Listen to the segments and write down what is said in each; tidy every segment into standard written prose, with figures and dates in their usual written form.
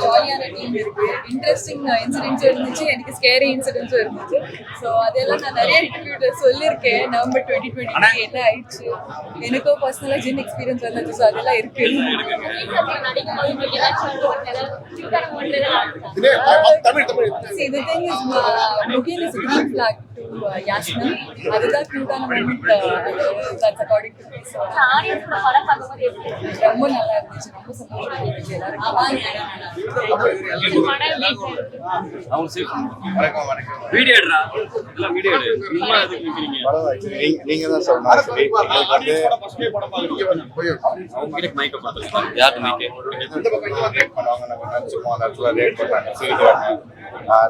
ஜாலியான டீம் இருக்கு, இன்ட்ரெஸ்டிங் இன்சிடென்ட்ஸும் இருந்துச்சு, எனக்கு ஸ்கேரி இன்சிடென்ட்ஸும் இருந்துச்சு. ஸோ அதெல்லாம் நான் நிறைய இன்டர்வியூல சொல்லியிருக்கேன். நவம்பர் 2020 என்ன ஆயிடுச்சு, எனக்கும் பர்சனலாக ஜின் எக்ஸ்பீரியன்ஸ் வந்துச்சு. ஸோ அதெல்லாம் இருக்கு. See, the thing is, Mugen is a green flag to Yashna. அதுதான் கியூட்டான moment. That's according to me. So ரொம்ப நல்லா இருந்துச்சு, ரொம்ப சந்தோஷமா இருந்துச்சு எல்லாருக்கும். நீங்க தான் சொல்லணும்.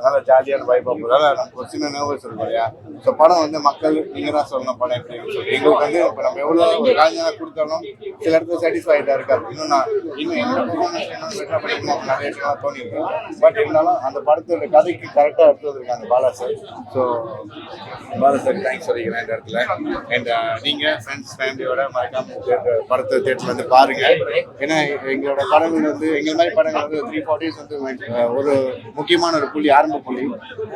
நல்ல ஜாலியான வைப்பா போதால நமக்கு ஒரு சின்ன நர்வஸ் இருக்கும் இல்லையா. ஸோ படம் வந்து மக்கள் நீங்க தான் சொல்லணும் படம் எப்படின்னு சொல்லி. எங்களுக்கு வந்து இப்போ நம்ம எவ்வளோ ஒரு காஞ்சானா கொடுத்தாலும் சில இடத்துல சாட்டிஸ்ஃபைடாக இருக்காது. இன்னும் என்ன பெர்ஃபார்மன்ஸ் இன்னும் பெட்டராக பண்ணிக்கணும் நிறைய விஷயமா தோணிருக்கு. பட் இருந்தாலும் அந்த படத்தோட கதைக்கு கரெக்டாக எடுத்து வந்திருக்காங்க Bala sir. So Bala sir thanks சொல்லிக்கிறேன் இந்த இடத்துல. அண்ட் நீங்கள் ஃப்ரெண்ட்ஸ் ஃபேமிலியோட மறக்காம படத்தை தேட்டரில் வந்து பாருங்க. ஏன்னா எங்களோட படங்கள் வந்து எங்கள் மாதிரி படங்கள் வந்து 3-4 days வந்து ஒரு முக்கியமான ஒரு புள்ளி, ஆரம்ப புள்ளி.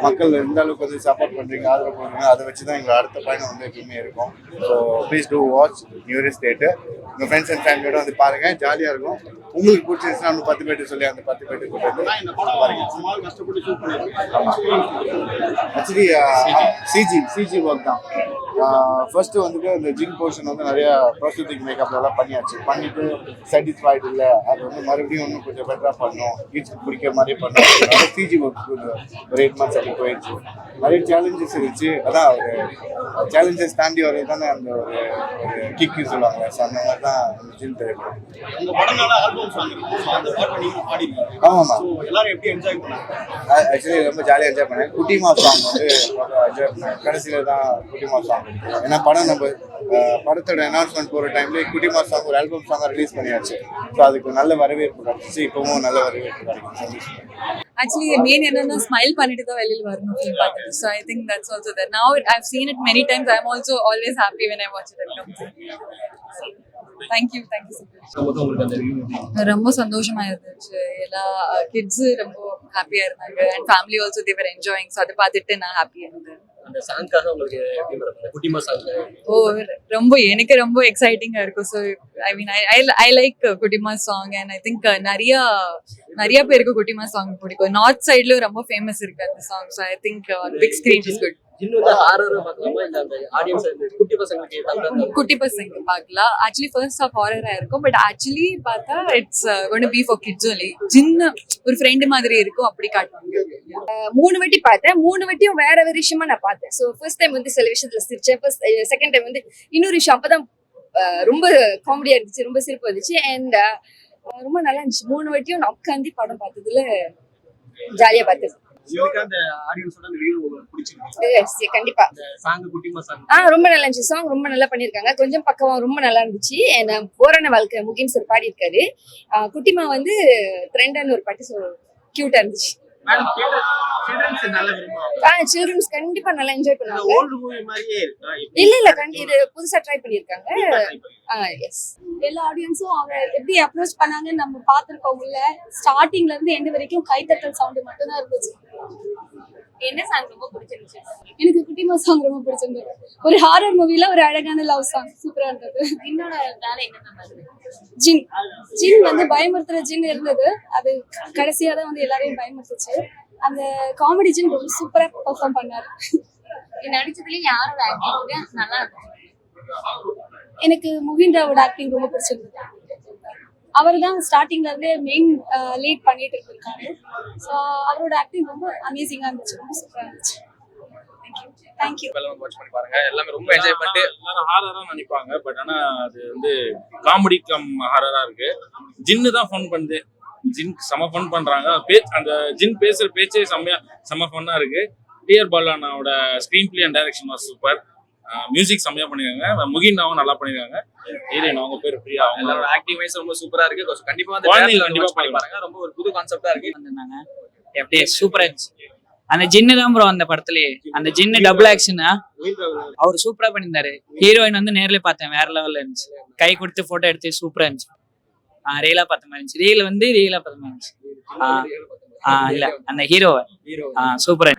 மக்கள் எந்த அளவுக்கு வந்து சப்போர்ட் பண்ணுறீங்க, ஆதரவு பண்ணுறீங்க, அதை வச்சு தான் எங்களோட அடுத்த பயணம் வந்து எப்பவுமே இருக்கும். ஸோ ப்ளீஸ் டூ வாட்ச் நியூரியஸ் தேட்டர். உங்கள் ஃப்ரெண்ட்ஸ் அண்ட் ஃபேமிலியோட வந்து பாருங்கள், ஜாலியாக இருக்கும். உங்களுக்கு பிடிச்சிருச்சுன்னா இன்னும் 10 பேர் சொல்லி அந்த 10 பேர் கூட்டு வந்து பாருங்க. ஆக்சுவலி சிஜி ஒர்க் தான். ஃபர்ஸ்ட் வந்துட்டு இந்த ஜின் போர்ஷன் வந்து நிறைய ப்ரோஸ்தட்டிக் மேக்கப்லாம் பண்ணிட்டு சாட்டிஸ்ஃபைடு இல்லை, அது வந்து மறுபடியும் இன்னும் கொஞ்சம் பெட்டராக பண்ணணும், கிட்ஸ்க்கு பிடிக்கிற மாதிரியே பண்ணணும். சிஜி ஒர்க் ஒரு 8 months அப்படி போயிடுச்சு. நிறைய சேலஞ்சஸ் இருந்துச்சு. அதான் ஒரு சேலஞ்சஸ் தாண்டி வர்றது தானே அந்த ஒரு கிக்கு சொல்லுவாங்களே. ஸோ அந்த மாதிரி தான் ஜின் திரைப்படம். ஆமாம்மா, ஆக்சுவலி ரொம்ப ஜாலியாக என்ஜாய் பண்ணேன். குட்டிமா சாங் வந்து என்ஜாய் பண்ணேன். கடைசியில் தான் குட்டிமா சாங். ஏன்னா படம் நம்ம படத்தோட அனௌன்ஸ்மெண்ட் போகிற டைம்ல குட்டிமா சாங் ஒரு ஆல்பம் சாங்காக ரிலீஸ் பண்ணியாச்சு. ஸோ அதுக்கு நல்ல வரவேற்பு கிடைச்சிச்சு. இப்பவும் நல்ல வரவேற்பு கிடைக்கும். சந்தோஷம். Actually, main என்னன்னா ஸ்மைல் பண்ணிட்டு தான் வெளியில வரணும் ஃபிலிம் பார்த்துட்டு. So I think that's also there. Now I've seen it many times. I'm also always happy when I watch it. Thank you so much. ரொம்ப சந்தோஷமா இருந்துச்சு. எல்லா கிட்ஸ் ரொம்ப ஹாப்பியா இருந்தாங்க and family also they were enjoying. So அதை பார்த்துட்டு நான் ஹாப்பியா இருந்தேன். அந்த சாங்காக உங்களுக்கு எப்படி மேடம் குட்டிமா சாங்? ரொம்ப எனக்கு ரொம்ப எக்ஸைட்டிங்கா இருக்கும். So I mean I like குட்டிமா சாங் அண்ட் ஐ திங்க் நிறைய பேருக்கு குட்டிமா சாங் பிடிக்கும். நார்த் சைட்ல ரொம்ப ஃபேமஸ் இருக்கு அந்த song. So I think big screen is good. இன்னும் ஹாரரா பார்க்கலாமா இல்ல அந்த ஆடியன்ஸ் குட்டி பசங்களுக்கு ஏதாவது? குட்டி பசங்க பார்க்கலாம். ஆக்சுவலி ஃபர்ஸ்ட் ஹாஃப் ஹாரரா இருக்கும், பட் ஆக்சுவலி பார்த்தா it's going to be for kids only. சின்ன ஒரு ஃப்ரெண்ட் மாதிரி இருக்கும், அப்படி காட்டுவாங்க. 3 வாட்டி பார்த்தேன். 3 வாட்டியும் வேற வேற விஷயமா நான் பார்த்தேன். ஸோ ஃபர்ஸ்ட் டைம் வந்து சில விஷயத்துல சிரிச்சேன். செகண்ட் டைம் வந்து இன்னொரு விஷயம் அப்பதான் ரொம்ப காமெடியா இருந்துச்சு, ரொம்ப சிரிப்பு வந்துச்சு அண்ட் ரொம்ப நல்லா இருந்துச்சு. 3 வாட்டியும் நான் உட்காந்து படம் பார்த்ததுல ஜாலியா பார்த்தேன். அந்த ஆடியன்ஸோட அந்த வீடியோ உங்களுக்கு பிடிச்சிருக்கு? கண்டிப்பா. சாங் குட்டிமா சாங் ரொம்ப நல்லா இருந்துச்சு. சாங் ரொம்ப நல்லா பண்ணிருக்காங்க. கொஞ்சம் பக்கவா ரொம்ப நல்லா இருந்துச்சு. போரான வாழ்க்கை முகின் சார் பாடி இருக்காரு. குட்டிமா வந்து ட்ரெண்டான ஒரு பாட்டு. ஸோ கியூட்டா இருந்துச்சு. சில்ட்ரன்ஸ் கண்டிப்பா நல்லா என்ஜாய் பண்ணுவாங்க. இல்ல இது புதுசா ட்ரை பண்ணிருக்காங்க. எஸ், எல்லா ஆடியன்ஸும் அவங்க எப்படி அப்ரோச் பண்ணாங்கன்னு நம்ம பார்த்திருக்கோம். உள்ள ஸ்டார்டிங்ல இருந்து எண்ட் வரைக்கும் கைத்தட்டல் சவுண்ட் மட்டும் தான் இருந்துச்சு. என்ன சாங் ரொம்ப பிடிச்சிருந்துச்சு? எனக்கு குட்டிமா சாங் ரொம்ப பிடிச்சிருந்தது. ஒரு ஹாரர் மூவில ஒரு அழகான லவ் சாங் சூப்பரா இருந்தது. என்னோட வேலை என்ன? ஜின் வந்து பயமுறுத்துற ஜின் இருந்தது. அது கடைசியா தான் வந்து எல்லாரையும் பயமுறுத்துச்சு. அந்த காமெடி ஜின் ரொம்ப சூப்பரா பெர்ஃபார்ம் பண்ணாரு. நடிச்சதுலயும் யாரோட ஆக்டிங் நல்லா இருந்துச்சு? எனக்கு முகின்ராவோட ஆக்டிங் ரொம்ப பிடிச்சிருந்தது. அவர் தான் ஸ்டார்டிங்ல இருந்தே மெயின் லீட் பண்ணிட்டு இருக்காரு. ஸோ அவரோட ஆக்டிங் ரொம்ப அமேசிங்கா இருந்துச்சு, ரொம்ப சூப்பரா இருந்துச்சு. தேங்க்யூ. வாட்ச் பண்ணி பாருங்க. எல்லாமே ரொம்ப என்ஜாய் பண்ணிட்டு எல்லாரும் ஹாரரா நினைப்பாங்க. பட் ஆனா அது வந்து காமெடி கம் ஹாரரா இருக்கு. ஜின்னு தான் ஃபன் பண்ணுது. ஜின் செம ஃபன் பண்றாங்க. அந்த ஜின் பேசுற பேச்சே செம ஃபன்னா இருக்கு. டிஆர் பாலானாவோட screenplay and direction was super. Music செம்மையா பண்ணிருக்காங்க. முகினாவும் நல்லா பண்ணிருக்காங்க. ஹீரோயின் அவங்க பேர் பிரியா. அவங்களோட ஆக்டிங் வைஸ் ரொம்ப சூப்பரா இருக்கு. கண்டிப்பா வந்து பண்ணி பாருங்க. ரொம்ப ஒரு புது கான்செப்டா இருக்கு. அப்படியே சூப்பரா இருந்துச்சு. அந்த ஜின்னு தான் ப்ரோ அந்த படத்துலயே. அந்த ஜின்னு டபுள் ஆக்ஷனா அவர் சூப்பரா பண்ணியிருந்தாரு. ஹீரோயின் வந்து நேர்ல பார்த்தேன், வேற லெவல்ல இருந்துச்சு. கை கொடுத்து போட்டோ எடுத்து சூப்பரா இருந்துச்சு. ரியலா பார்த்த மாதிரி இருந்துச்சு. ரியலா பார்த்த மாதிரி இருந்துச்சு. இல்ல அந்த ஹீரோவை சூப்பரா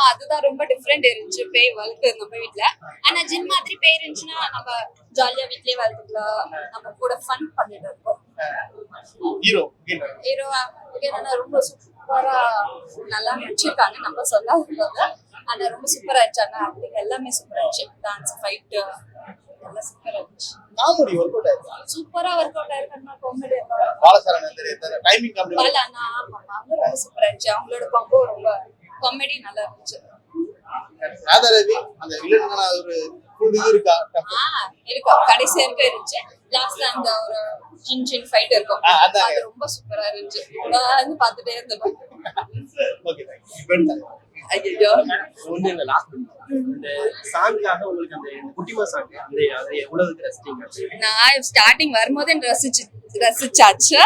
அதுதான் ரொம்ப டிஃப்ரெண்ட் இருந்துச்சு பேய் வளர்க்கு நம்ம வீட்ல. ஆனா ஜின் மாதிரி பேய் இருந்துச்சுன்னா நம்ம ஜாலியா வீட்லயே வளர்த்துக்கலாம், நம்ம கூட ஃபன் பண்ணிட்டு இருக்கோம். ஹீரோவா ரொம்ப சூப்பரா நல்லா நடிச்சிருக்காங்க, நம்ம சொல்லாத. ஆனா ரொம்ப சூப்பரா இருந்துச்சாங்க, ஆக்டிங் எல்லாமே சூப்பரா இருந்துச்சு. டான்ஸ், ஃபைட் எல்லாம் சூப்பரா இருந்துச்சு. காமெடி ஒர்க் அவுட் ஆயிருக்கு. சூப்பரா ஒர்க் அவுட் ஆயிருக்குன்னா காமெடி பாலசரவணன் இந்த டைமிங் காமெடி பாலானா அவங்க ரொம்ப சூப்பரா இருந்துச்சு. அவங்களோட காம்போ ரொம்ப காமெடி நல்லா இருந்துச்சு. ராதாரவி அந்த வில்லனுக்கான ஒரு ஃபுல் இது இருக்கா? இருக்கும், கடைசி வரைக்கும் இருந்துச்சு. லாஸ்ட்ல அந்த ஒரு ஜின் ஃபைட் இருக்கும், அது ரொம்ப சூப்பரா இருந்துச்சு. நான் வந்து பார்த்துட்டே இருந்தேன். Okay thank you. ஐயோ ஒண்ணு இல்ல, லாஸ்ட் இந்த சாங்காக உங்களுக்கு அந்த குட்டிமா சாங் அதை எவ்வளவுக்கு ரசிச்சீங்க? நான் ஸ்டார்டிங் வரும்போதே ரசிச்சாச்சு.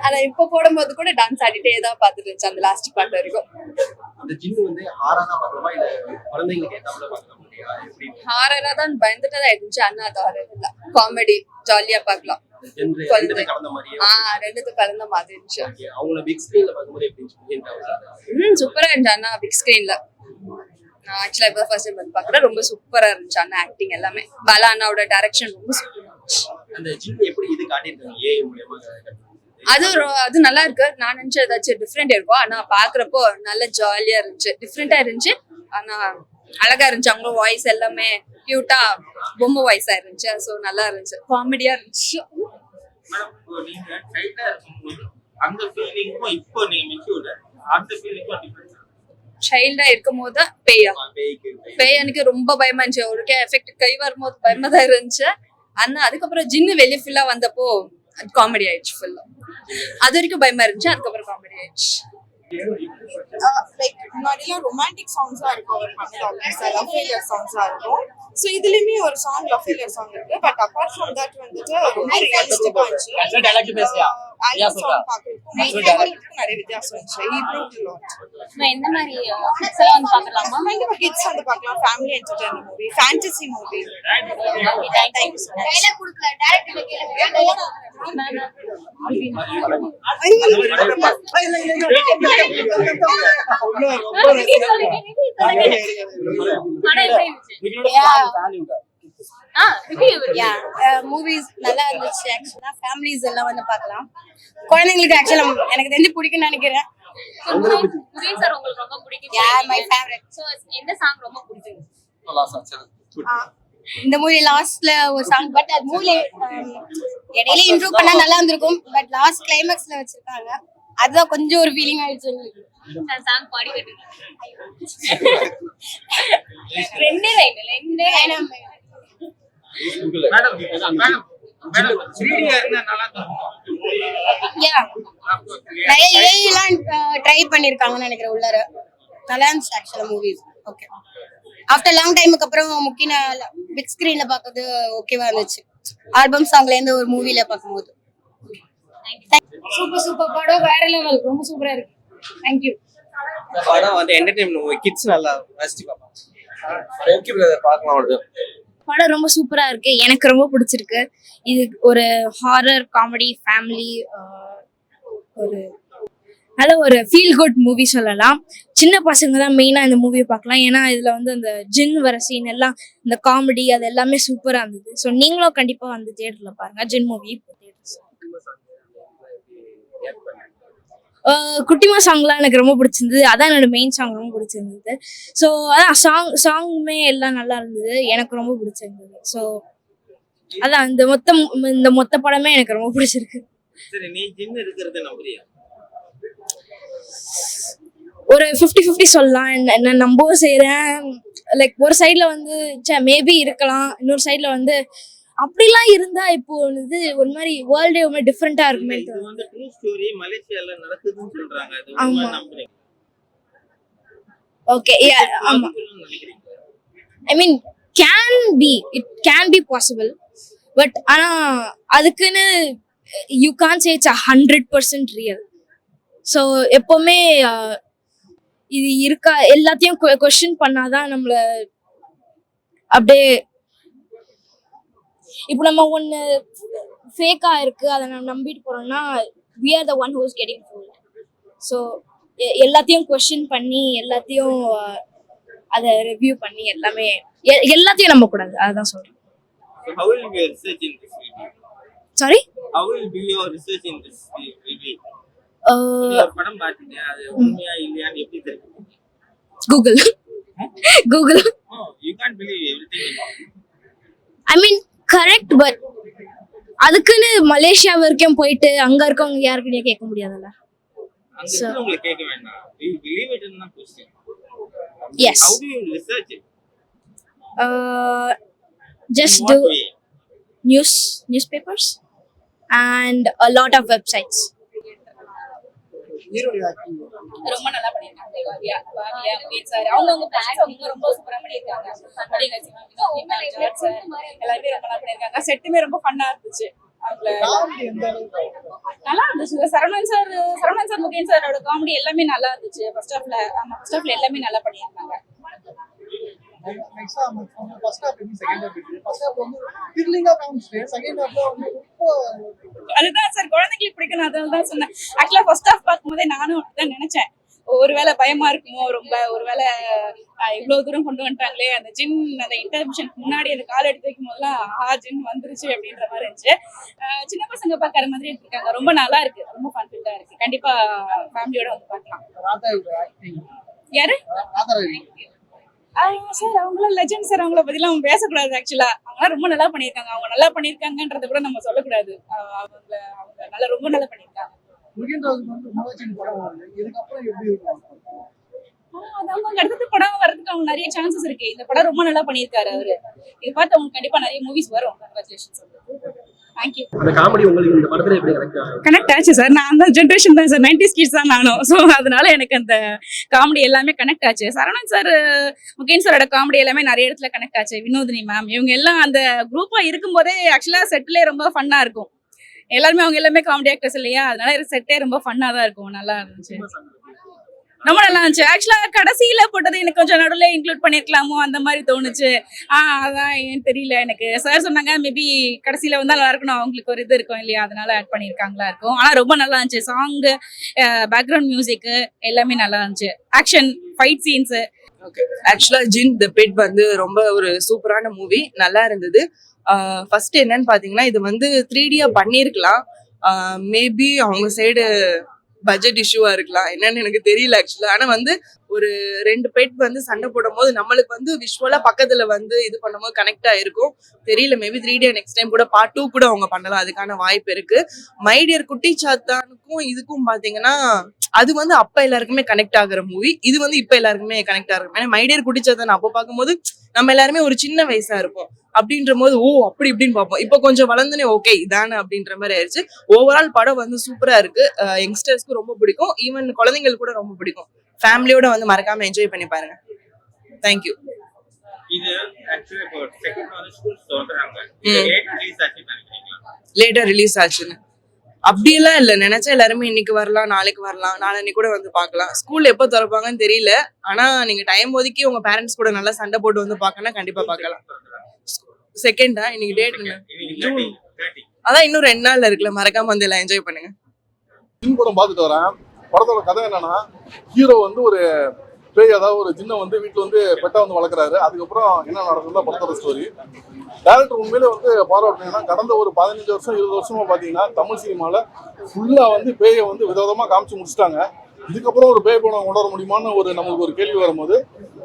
ஆனா இப்ப போடும்போது கூட டான்ஸ் ஆடிட்டே தான் பாத்துட்டு இருந்துச்சு அந்த லாஸ்ட் பாட்டு வரைக்கும். அந்த ஜின்னு வந்து ஆறாதான் பார்க்கலாமா இல்ல குழந்தைங்களுக்கு ஏத்தாப்புல பார்க்கலாம்? ஹாரரா தான் பயந்துட்டு தான் இருந்துச்சு. ஆனா அது ஹாரர் இல்ல, காமெடி, ஜாலியா பார்க்கலாம். ரெண்டுமே கலந்த மாதிரியே. ரெண்டுத்தும் கலந்த மாதிரி இருந்துச்சு. அவங்கள பிக் ஸ்கிரீன்ல பார்க்கும்போது எப்படி இருந்துச்சு? சூப்பரா இருந்துச்சு அண்ணா பிக் ஸ்கிரீன்ல. நான் ஆக்சுவலா இப்ப ஃபர்ஸ்ட் டைம் வந்து பாக்குறேன், ரொம்ப சூப்பரா இருந்துச்சு அண்ணா ஆக்டிங் எல்லாமே. பாலா அண்ணாவோட டைரக்ஷன் ரொம்ப சூப்பரா இருந்துச்சு. அந்த ஜின் எப்படி இது காட்டியிருக்காங்க ஏஐ மூலமா? அது நல்லா இருக்கு. நான் நினைச்சேன் ஏதாச்சும் டிஃப்ரெண்ட் இருக்கும், ஆனா பாக்குறப்போ நல்ல ஜாலியா இருந்துச்சு, டிஃப்ரெண்டா இருந்துச்சு. ஆனா அழகா இருந்துச்சு. அவங்களும் வாய்ஸ் எல்லாமே கியூட்டா பொம்மை வாய்ஸா இருந்துச்சு. சோ நல்லா இருந்துச்சு, காமெடியா இருந்துச்சு. நீங்க டைட்டா இருக்கும்போது அந்த ஃபீலிங்கும் இப்போ நீங்க மெச்சூர்ட் அந்த ஃபீலிங்கும் டிஃபரன்ஸ். சைல்டா இருக்கும் போது பேய் எனக்கு ரொம்ப பயமா இருந்துச்சு. ஒரு எஃபெக்ட் கை வரும்போது பயமா தான் இருந்துச்சு. ஆனா அதுக்கப்புறம் ஜின்னு வெளியே ஃபுல்லா வந்தப்போ காமெடி ஆயிடுச்சு. ஃபுல்லா அது வரைக்கும் பயமா இருந்துச்சு, அதுக்கப்புறம் காமெடி ஆயிடுச்சு. லைக் முன்னாடிலாம் ரொமான்டிக் சாங்ஸா இருக்கும், அவர் பண்ணது ஆல்மோஸ்ட் லவ் ஃபெயிலியர் சாங்ஸா இருக்கும். ஸோ இதுலயுமே ஒரு சாங் லவ் ஃபெயிலியர் சாங் இருக்கு. பட் அப்பார்ட் ஃப்ரம் தட் வந்துட்டு ரொம்ப ரியலிஸ்டிக்கா இருந்துச்சு. ஆல்பம் சாங் பார்க்கறதுக்கும் நிறைய வித்தியாசம் இருந்துச்சு. He proved a lot. எந்த மாதிரி கிட்ஸ் எல்லாம் வந்து பார்க்கலாமா? கண்டிப்பா கிட்ஸ் வந்து பார்க்கலாம். Family entertainer movie, fantasy movie. Thank you so movies நல்லா இருந்துச்சு. ஆக்சுவலா ஃபேமிலிஸ் எல்லாம் வந்து பார்க்கலாம். குழந்தைங்களுக்கு ஆக்சுவலா எனக்கு தெரிஞ்சு பிடிக்கும்னு நினைக்கிறேன். சார் உங்களுக்கு ரொம்ப பிடிக்கும்? My favourite. சோ எந்த சாங் ரொம்ப பிடிக்கும்? இந்த மூவி லாஸ்ட்ல ஒரு சாங், பட் அது மூவி இடையில இன்ட்ரோ பண்ணா நல்லா இருந்திருக்கும். பட் லாஸ்ட் கிளைமேக்ஸ்ல வச்சிருக்காங்க, அதுதான் கொஞ்சம் ஒரு ஃபீலிங் ஆயிடுச்சு எங்களுக்கு. சாங் பாடி கட்டுங்க. ரெண்டே லைன் மேடம் 3D இருந்தா நல்லா இருக்கும். நிறைய ஏஐலாம் ட்ரை பண்ணிருக்காங்கன்னு நினைக்கிறேன் உள்ளார. நல்லா இருந்துச்சு ஆக்சுவலா மூவிஸ். ஓகே, ஆஃப்டர் லாங் டைமுக்கு அப்புறம் முக்கிய பிக் ஸ்கிரீன்ல பார்க்கறது ஓகேவா இருந்துச்சு. ஆல்பம் சாங்ல இருந்து ஒரு மூவில பார்க்கும்போது சூப்பர் படம், வேற லெவல், ரொம்ப சூப்பரா இருக்கு. Thank you. படம் வந்து என்டர்டெயின்மென்ட் மூவி, கிட்ஸ் நல்லா ரசிச்சு பார்ப்பாங்க. ஓகே பிரதர், பார்க்கலாம் வருது. படம் ரொம்ப சூப்பரா இருக்கு, எனக்கு ரொம்ப பிடிச்சிருக்கு. இது ஒரு ஹாரர் காமெடி ஃபேமிலி, ஒரு நல்ல ஒரு ஃபீல் குட் மூவி சொல்லலாம். சின்ன பசங்க தான் மெயினா இந்த மூவியை பார்க்கலாம். ஏன்னா இதுல வந்து அந்த ஜின் வர சீன் எல்லாம், இந்த காமெடி, அது எல்லாமே சூப்பரா இருந்தது. ஸோ நீங்களும் கண்டிப்பா வந்து தியேட்டர்ல பாருங்க ஜின் மூவி. குட்டிமா சாங்லாம் எனக்கு ரொம்ப பிடிச்சிருந்தது. அதான் என்னோட மெயின் சாங் ரொம்ப பிடிச்சிருந்தது. ஸோ அதான் சாங்குமே எல்லாம் நல்லா இருந்தது, எனக்கு ரொம்ப பிடிச்சிருந்தது. ஸோ அதான் இந்த மொத்த படமே எனக்கு ரொம்ப பிடிச்சிருக்கு. சரி, நீ ஜின் இருக்கிறது நம்புறியா? ஒரு 50-50 சொல்லலாம். என்ன நம்பவும் செய்யறேன். லைக் ஒரு சைட்ல வந்து மேபி இருக்கலாம், இன்னொரு சைட்ல வந்து அப்படிலாம் இருந்தா இப்போ வந்து ஒரு மாதிரி வேர்ல்டே ஒரு மாதிரி டிஃபரெண்டா இருக்குமே. இது வந்து ட்ரூ ஸ்டோரி, மலேசியால நடக்குதுன்னு சொல்றாங்க. அது ஆமா. உண்மை நம்புறீங்க? ஓகே, ஆமா. I mean it can be possible. But ஆனா அதுக்குன்னு you can say it's 100% real. So எப்பவுமே இது இருக்கா எல்லாத்தையும் கொஸ்டின் பண்ணாதான் நம்மள அப்படியே. இப்போ நம்ம ஒன்று ஃபேக்காக இருக்குது அதை நம்ம நம்பிட்டு போகிறோம்னா we are the one who is getting fooled. So எல்லாத்தையும் கொஸ்டின் பண்ணி எல்லாத்தையும் அதை ரிவ்யூ பண்ணி எல்லாமே எல்லாத்தையும் நம்பக்கூடாது, அதுதான் சொல்கிறேன். So how will be your research in this review? Sorry, How will be your research in this review? ஒரு படம் பார்த்துட்டு அது உண்மையா இல்லையான்னு எப்படி தெரியும்? Google Google Oh, you can't believe everything. I mean correct, but அதுக்குன்னு மலேசியா வரைக்கும் போயிட்டு அங்க இருக்கவங்க யாருக்கிட்டயும் கேட்க முடியாதுல்ல. அங்க இருக்கிறவங்களை கேட்க வேண்டாம். You believe it in the question. Yes. How do you research it? Just In do what way? newspapers and a lot of websites. ரொம்ப நல்லா பண்ணிருக்காங்க. வாவியா முகேன் சார் அவங்க அவங்க ரொம்ப சூப்பரா பண்ணிருக்காங்க. நடிகர் Siva, Vinod ma'am, George sir எல்லாருமே ரொம்ப நல்லா பண்ணிருக்காங்க. செட்டுமே ரொம்ப ஃபன்னா இருந்துச்சு. நல்லா இருந்துச்சு. சரவணன் சார் முகேன் சாரோட காமெடி எல்லாமே நல்லா இருந்துச்சு. ஃபர்ஸ்ட் ஹாஃப்ல எல்லாமே நல்லா பண்ணிருக்காங்க. அதுதான் சார் குழந்தைங்களுக்கு பிடிக்கணும், அதனாலதான் சொன்னேன். ஆக்சுவலா ஃபர்ஸ்ட் ஹாஃப் பார்க்கும்போதே நானும் அப்படிதான் நினைச்சேன். ஒருவேளை பயமா இருக்குமோ, ரொம்ப ஒருவேளை இவ்வளவு தூரம் கொண்டு வந்துட்டாங்களே, அந்த ஜின் அந்த இன்டர்மிஷனுக்கு முன்னாடி அந்த கால் எடுத்து வைக்கும் போதெல்லாம் ஜின் வந்துருச்சு அப்படின்ற மாதிரி இருந்துச்சு. சின்ன பசங்க பார்க்கற மாதிரி எடுத்திருக்காங்க. ரொம்ப நல்லா இருக்கு, ரொம்ப கான்ஃபிடண்டா இருக்கு. கண்டிப்பா ஃபேமிலியோட வந்து பார்க்கலாம். யாரு சார்? அவங்களாம் லெஜெண்ட் சார். அவங்கள பத்திலாம் அவங்க பேசக்கூடாது. ஆக்சுவலா அவங்க ரொம்ப நல்லா பண்ணிருக்காங்க. அவங்க நல்லா பண்ணிருக்காங்கன்றத கூட நம்ம சொல்லக்கூடாது. அவங்க நல்லா ரொம்ப நல்லா பண்ணிருக்காங்க. அவங்க அடுத்த படம் வர்றதுக்கு அவங்க நிறைய சான்சஸ் இருக்கு. இந்த படம் ரொம்ப நல்லா பண்ணிருக்காரு அவரு. இது பார்த்து அவங்க கண்டிப்பா நிறைய மூவிஸ் வரும். கங்க்ராச்சுலேஷன்ஸ். தேங்க்யூ. அந்த காமெடி உங்களுக்கு இந்த படத்துல எப்படி கனெக்ட் ஆச்சு சார். நான் அந்த ஜென்ரேஷன் தான் சார், 90s கிட்ஸ் தான் நானும். ஸோ அதனால எனக்கு அந்த காமெடி எல்லாமே கனெக்ட் ஆச்சு. சரவணன் சார், முகேன் சாரோட காமெடி எல்லாமே நிறைய இடத்துல கனெக்ட் ஆச்சு. வினோதினி மேம் இவங்க எல்லாம் அந்த குரூப்பா இருக்கும்போதே ஆக்சுவலா செட்லேயே ரொம்ப ஃபன்னா இருக்கும். எல்லாருமே அவங்க எல்லாமே காமெடி ஆக்டர்ஸ் இல்லையா, அதனால செட்டே ரொம்ப ஃபன்னா தான் இருக்கும். நல்லா இருந்துச்சு, ரொம்ப நல்லா இருந்துச்சு. ஆக்சுவலா கடைசியில போட்டது எனக்கு கொஞ்சம் நடுவில் இன்க்ளூட் பண்ணிருக்கலாமோ அந்த மாதிரி தோணுச்சு. அதான் ஏன்னு தெரியல எனக்கு. சார் சொன்னாங்க மேபி கடைசியில வந்து நல்லா இருக்கணும், அவங்களுக்கு ஒரு இது இருக்கும் இல்லையா, அதனால ஆட் பண்ணிருக்காங்களா இருக்கும். ஆனா ரொம்ப நல்லா இருந்துச்சு. சாங்கு, பேக்ரவுண்ட் மியூசிக் எல்லாமே நல்லா இருந்துச்சு. Action, fight scenes. ஆக்சுவலா ஜின் தி பெட் வந்து ரொம்ப ஒரு சூப்பரான மூவி, நல்லா இருந்தது. ஃபர்ஸ்ட் என்னன்னு பாத்தீங்கன்னா, இது வந்து 3D பண்ணிருக்கலாம். மேபி அவங்க சைடு பட்ஜெட் இஷ்யூவா இருக்கலாம், என்னன்னு எனக்கு தெரியல ஆக்சுவலா. ஆனா வந்து ஒரு 2 பெட் வந்து சண்டை போடும் போது நம்மளுக்கு வந்து விஷுவலா பக்கத்துல வந்து இது பண்ணும்போது கனெக்ட் ஆயிருக்கும். தெரியல, மேபி 3D நெக்ஸ்ட் டைம் கூட பார்ட் 2 கூட அவங்க பண்ணலாம், அதுக்கான வாய்ப்பு இருக்கு. மைடியர் குட்டி சாத்தானுக்கும் இதுக்கும் பாத்தீங்கன்னா அது வந்து அப்ப எல்லாருக்குமே கனெக்ட் ஆகுற மூவி, இது வந்து இப்ப எல்லாருக்குமே கனெக்ட் ஆகுற. ஏன்னா மைடியர் குட்டி சாத்தான் அப்ப பார்க்கும்போது நம்ம எல்லாருமே ஒரு சின்ன வயசா இருப்போம். அப்படின்ற போது ஓ அப்படி இப்படின்னு பார்ப்போம். இப்போ கொஞ்சம் வளர்ந்துனே ஓகே இதானே அப்படின்ற மாதிரி ஆயிடுச்சு. ஓவரால் படம் வந்து சூப்பரா இருக்கு. யங்ஸ்டர்ஸ்க்கு ரொம்ப பிடிக்கும், ஈவன் குழந்தைங்களுக்கு கூட ரொம்ப பிடிக்கும். ஃபேமிலியோட வந்து மறக்காம என்ஜாய் பண்ணி பாருங்க. தேங்க்யூ. இது ஆக்சுவலி இப்போ செகண்ட் வந்து ஸ்கூல் சொல்றாங்க, இது லேட்டா ரிலீஸ் ஆச்சு நினைக்கிறீங்களா? லேட்டா ரிலீஸ் ஆச்சுன்னு அப்படியெல்லாம் இல்ல. நினைச்சா எல்லாருமே இன்னைக்கு வரலாம், நாளைக்கு வரலாம், நாளைக்கு கூட வந்து பார்க்கலாம். ஸ்கூல் எப்போ திறப்பாங்கன்னு தெரியல. ஆனா நீங்க டைம் ஒதுக்கி உங்க பேரண்ட்ஸ் கூட நல்லா சண்டை போட்டு வந்து பார்க்கணும், கண்டிப்பா பார்க்கலாம். செகண்டா இன்னைக்கு டேட் ஜூன், அதான் இன்னும் 2 நாள்ல இருக்குல்ல, மறக்காம வந்து எல்லாம் என்ஜாய் பண்ணுங்க. படம் பார்த்துட்டு வரேன். படத்தோட கதை என்னன்னா, ஹீரோ வந்து ஒரு பேய், அதாவது ஒரு ஜின்னை வந்து வீட்டில் வந்து பெட்டா வந்து வளர்க்குறாரு. அதுக்கப்புறம் என்ன நடக்குதுதான் படத்தோட ஸ்டோரி. டேரக்டர் உண்மையிலே வந்து பாராட்டினீங்கன்னா, கடந்த ஒரு 15 வருஷம் 20 வருஷமா பார்த்தீங்கன்னா தமிழ் சினிமாவில் ஃபுல்லாக வந்து பேயை வந்து விதவிதமாக காமிச்சு முடிச்சிட்டாங்க. இதுக்கப்புறம் ஒரு பேய் படம் கொண்டு வர முடியுமான்னு நம்மளுக்கு ஒரு கேள்வி வரும்போது,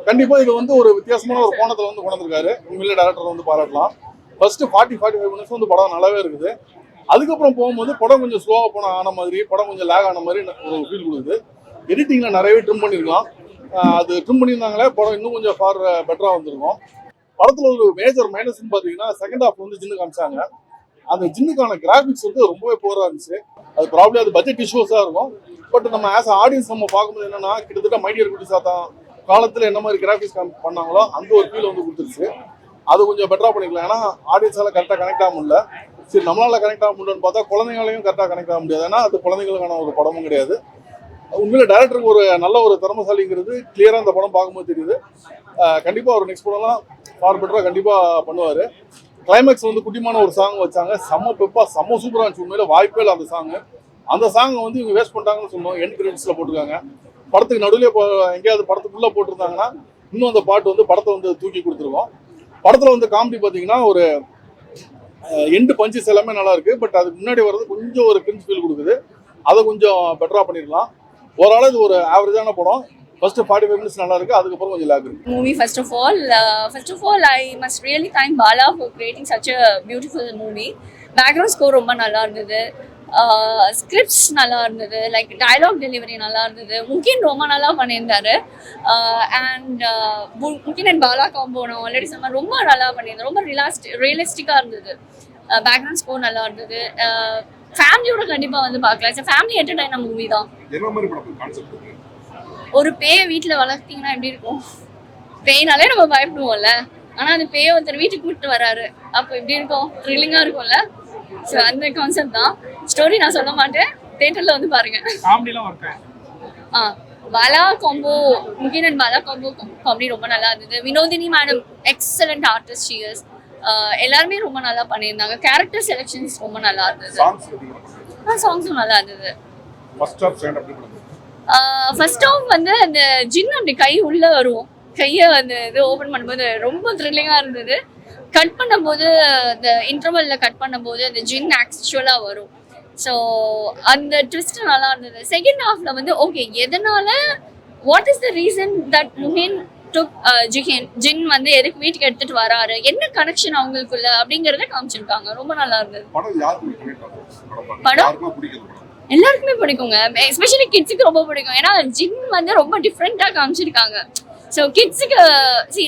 கண்டிப்பாக இது வந்து ஒரு வித்தியாசமான ஒரு கோணத்தில் வந்து கொண்டு வந்திருக்காரு. உண்மையிலே டேரக்டர் வந்து பாராட்டலாம். ஃபர்ஸ்ட் 40-45 மினிட்ஸ் வந்து படம் நல்லாவே இருக்குது. அதுக்கப்புறம் போகும்போது படம் கொஞ்சம் ஸ்லோவாக ஆன மாதிரி, படம் கொஞ்சம் லேக் ஆன மாதிரி ஒரு ஃபீல் கொடுக்குது. எடிட்டிங்கில் நிறையவே ட்ரிம் பண்ணியிருக்கலாம். அது ட்ரிம் பண்ணியிருந்தாங்களே படம் இன்னும் கொஞ்சம் ஃபார் பெட்டராக வந்திருக்கும். படத்தில் ஒரு மேஜர் மைனஸ்ன்னு பார்த்தீங்கன்னா, செகண்ட் ஹாஃப் வந்து ஜின்னு காமிச்சாங்க. அந்த ஜின்னுக்கான கிராஃபிக்ஸ் வந்து ரொம்பவே போராக இருந்துச்சு. அது ப்ராப்ளம் அது பட்ஜெட் இஷ்யூஸாக இருக்கும். பட் நம்ம ஆஸ் ஆடியன்ஸ் நம்ம பார்க்கும்போது என்னன்னா, கிட்டத்தட்ட மைடியர் குட்டி சாத்தான் காலத்தில் என்ன மாதிரி கிராஃபிக்ஸ் பண்ணாங்களோ அந்த ஒரு ஃபீல் வந்து கொடுத்துருச்சு. அது கொஞ்சம் பெட்டராக பண்ணிக்கலாம். ஏன்னா ஆடியன்ஸால் கரெக்டாக கனெக்ட் ஆக முடியல. சரி, நம்மளால கனெக்ட் ஆக முடியலன்னு பார்த்தா குழந்தைங்களையும் கரெக்டாக கனெக்ட் ஆக முடியாது. ஏன்னா அது குழந்தைங்களுக்கான ஒரு படமும் கிடையாது. உண்மையில டேரக்டருக்கு ஒரு நல்ல ஒரு திறமைசாலிங்கிறது கிளியராக இந்த படம் பார்க்கும்போது தெரியுது. கண்டிப்பாக ஒரு நெக்ஸ்ட் படம்லாம் ஃபார் பெட்டராக கண்டிப்பாக பண்ணுவார். கிளைமேக்ஸ் வந்து குட்டிமான ஒரு சாங் வச்சாங்க, செம்ம பெப்பா செம்ம சூப்பராக இருந்துச்சு. உண்மையில வாய்ப்பே இல்லை அந்த சாங். அந்த சாங்கை வந்து இவங்க வேஸ்ட் பண்ணிட்டாங்கன்னு சொன்னோம். எண்ட் கிரெடிட்ஸில் போட்டிருக்காங்க. படத்துக்கு நடுவில் எங்கேயாவது படத்துக்குள்ளே போட்டிருந்தாங்கன்னா இன்னும் அந்த பாட்டு வந்து படத்தை வந்து தூக்கி கொடுத்துருக்கோம். படத்தில் வந்து காமெடி பார்த்தீங்கன்னா ஒரு எண்டு பஞ்சஸ் எல்லாமே நல்லா இருக்கு. பட் அதுக்கு முன்னாடி வர்றது கொஞ்சம் ஒரு கிரிஞ்ச் ஃபீல் கொடுக்குது. அதை கொஞ்சம் பெட்டராக பண்ணிடலாம். ஓரளவு இது ஒரு ஆவரேஜான படம். ஃபர்ஸ்ட் 45 மினிட்ஸ் நல்லா இருக்கு, அதுக்கப்புறம் கொஞ்சம் லேக் இருக்கு. Movie first of all I must really thank Bala for creating such a beautiful movie. Background score ரொம்ப நல்லா இருந்தது, ஸ்கிரிப்ட்ஸ் நல்லா இருந்தது, லைக் டயலாக் டெலிவரி நல்லா இருந்தது. முகின் ரொம்ப நல்லா பண்ணியிருந்தாரு. And Mugen and Bala combo நான் ஆல்ரெடி சொன்ன ரொம்ப நல்லா பண்ணியிருந்தேன். ரொம்ப ரியலிஸ்டிக்காக இருந்தது. பேக்ரவுண்ட் ஸ்கோர் நல்லா இருந்தது. ஃபேமிலியோட கண்டிப்பாக வந்து பார்க்கலாம். இட்ஸ் ஃபேமிலி என்டர்டைனர் மூவி தான். என்ன மாதிரி படம் கான்செப்ட் இருக்கு? ஒரு பேயை வீட்டில் வளர்த்தீங்கன்னா எப்படி இருக்கும்? பேய்னாலே நம்ம பயப்படுவோம்ல, ஆனால் அந்த பேயை ஒருத்தர் வீட்டுக்கு கூப்பிட்டு வராரு, அப்போ எப்படி இருக்கும்? த்ரில்லிங்காக இருக்கும்ல. ஸோ அந்த கான்செப்ட் தான். ஸ்டோரி நான் சொல்ல மாட்டேன், தேட்டரில் வந்து பாருங்க. Bala combo, Mugen and Bala combo comedy ரொம்ப நல்லா இருந்தது. Vinodhini madam excellent artist shears. எல்லாருமே ரொம்ப நல்லா பண்ணியிருந்தாங்க. கேரக்டர் செலெக்ஷன்ஸ் ரொம்ப நல்லா இருந்தது. சாங்ஸும் நல்லா இருந்தது. ஃபர்ஸ்ட் ஆஃப் வந்து அந்த ஜின் அப்படி கை உள்ள வரும், கையை வந்து இது ஓப்பன் பண்ணும்போது ரொம்ப த்ரில்லிங்காக இருந்தது. கட் பண்ணும்போது அந்த இன்டர்வலில் கட் பண்ணும்போது அந்த ஜின் ஆக்சுவலாக வரும். ஸோ அந்த ட்விஸ்ட் நல்லா இருந்தது. செகண்ட் ஹாஃப்ல வந்து ஓகே, எதனால, what is the reason that Mugen took ஜின் வந்து எதுக்கு வீட்டுக்கு எடுத்துட்டு வராரு, என்ன கனெக்ஷன் அவங்களுக்குள்ள அப்படிங்கிறத காமிச்சிருக்காங்க. ரொம்ப நல்லா இருந்தது. படம் எல்லாருக்குமே பிடிக்குங்க, எஸ்பெஷலி கிட்ஸுக்கு ரொம்ப பிடிக்கும். ஏன்னா ஜின் வந்து ரொம்ப டிஃப்ரெண்ட்டாக காமிச்சிருக்காங்க. ஸோ கிட்ஸுக்கு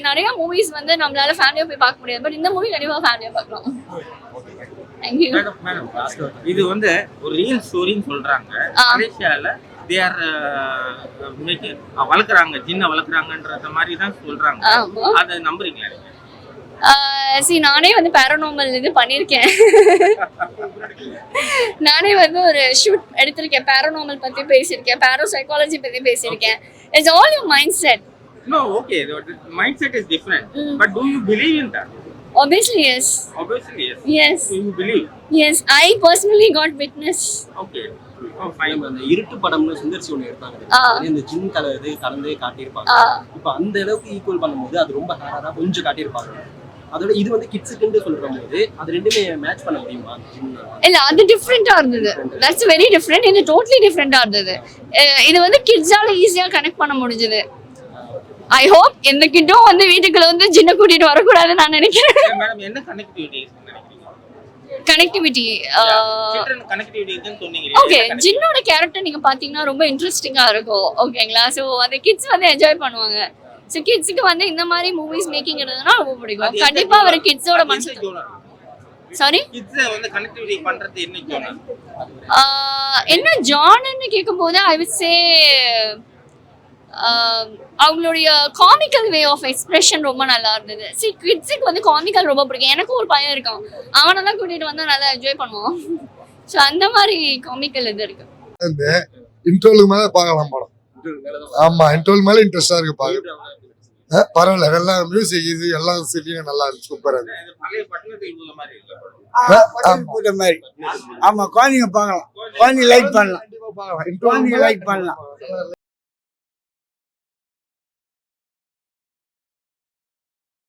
நிறைய மூவிஸ் வந்து நம்மளால ஃபேமிலியாக போய் பார்க்க முடியாது, பட் இந்த மூவி கண்டிப்பாக ஃபேமிலியாக பார்க்கலாம். தேங்க்யூ. இது வந்து ஒரு ரியல் ஸ்டோரின்னு சொல்றாங்க. மலேசியால தே ஆர் வளர்க்குறாங்க, ஜின்னை வளர்க்குறாங்கன்ற மாதிரி தான் சொல்றாங்க. அதை நம்புறீங்களா? நானே வந்து பேரானார்மல் இது பண்ணியிருக்கேன். நானே வந்து ஒரு ஷூட் எடுத்திருக்கேன், பேரானார்மல் பற்றி பேசியிருக்கேன், பேராசைக்காலஜி பற்றி பேசியிருக்கேன். It's all your mind set. No, okay, the mindset is different. But do you believe in that? Obviously, yes. Obviously, yes. Yes. Do you believe? Yes, I personally got witness. Okay. அந்த இருட்டு படம்னு சுந்தர்சி ஒன்று எடுத்தாங்க. இந்த ஜின் கலந்தே காட்டியிருப்பாங்க. இப்போ அந்த அளவுக்கு ஈக்குவல் பண்ணும்போது அது ரொம்ப ஹாரா கொஞ்சம் காட்டியிருப்பாங்க. அதோட இது வந்து கிட்ஸுக்குன்னு சொல்ற போது அது ரெண்டுமே மேட்ச் பண்ண முடியுமா? இல்ல, அது டிஃப்ரெண்டா இருந்தது. That's very different. இது டோட்டலி டிஃப்ரெண்டா இருந்தது. இது வந்து கிட்ஸால ஈஸியா கனெக்ட் பண்ண முடிஞ்சது. ஐ ஹோப் எந்த கிட்டும் வந்து வீட்டுக்குள்ள வந்து ஜின்ன கூட்டிட்டு வரக்கூடாதுன்னு நான் நினைக்கிறேன். மேடம், என்ன கனெக்டிவிட்டி கனெக்டிவிட்டி இருக்குன்னு சொன்னீங்க. ஓகே, ஜின்னோட கேரக்டர் நீங்க பாத்தீங்கன்னா ரொம்ப இன்ட்ரெஸ்டிங்கா இருக்கும். ஓகேங்களா? ஸோ அந்த கிட்ஸ் வந்து என்ஜாய் பண்ணுவாங்க. ஸோ கிட்ஸுக்கு வந்து இந்த மாதிரி மூவிஸ் மேக்கிங் இருந்ததுன்னா ரொம்ப பிடிக்கும். கண்டிப்பா ஒரு கிட்ஸோட மனசு. சாரி, கிட்ஸ் வந்து கனெக்டிவிட்டி பண்றது என்ன ஜோனர்? என்ன ஜானர்னு கேட்கும்போது ஐ வுட் சே அவங்களுடைய காமிக்கல் வே ஆஃப் எக்ஸ்பிரஷன் ரொம்ப நல்லா இருந்தது. கிட்ஸுக்கு வந்து காமிக்கல் ரொம்ப பிடிக்கும். எனக்கும் ஒரு பையன் இருக்கான், அவனை தான் கூட்டிட்டு வந்தா நல்லா என்ஜாய் பண்ணுவான். ஸோ அந்த மாதிரி காமிக்கல் இது இருக்கு. இன்ட்ரோலுக்கு மேல பார்க்கலாம் படம். ஆமா, இன்ட்ரோல் மேல இன்ட்ரெஸ்டா இருக்கு பாக்க. பரவாயில்ல, எல்லாம் மியூசிக் இது எல்லாம் சிட்டியும் நல்லா இருக்கு, சூப்பரா இருக்கு. ஆமா, குழந்தைங்க பார்க்கலாம், குழந்தைங்க லைக் பண்ணலாம், குழந்தைங்க லைக் பண்ணலாம்.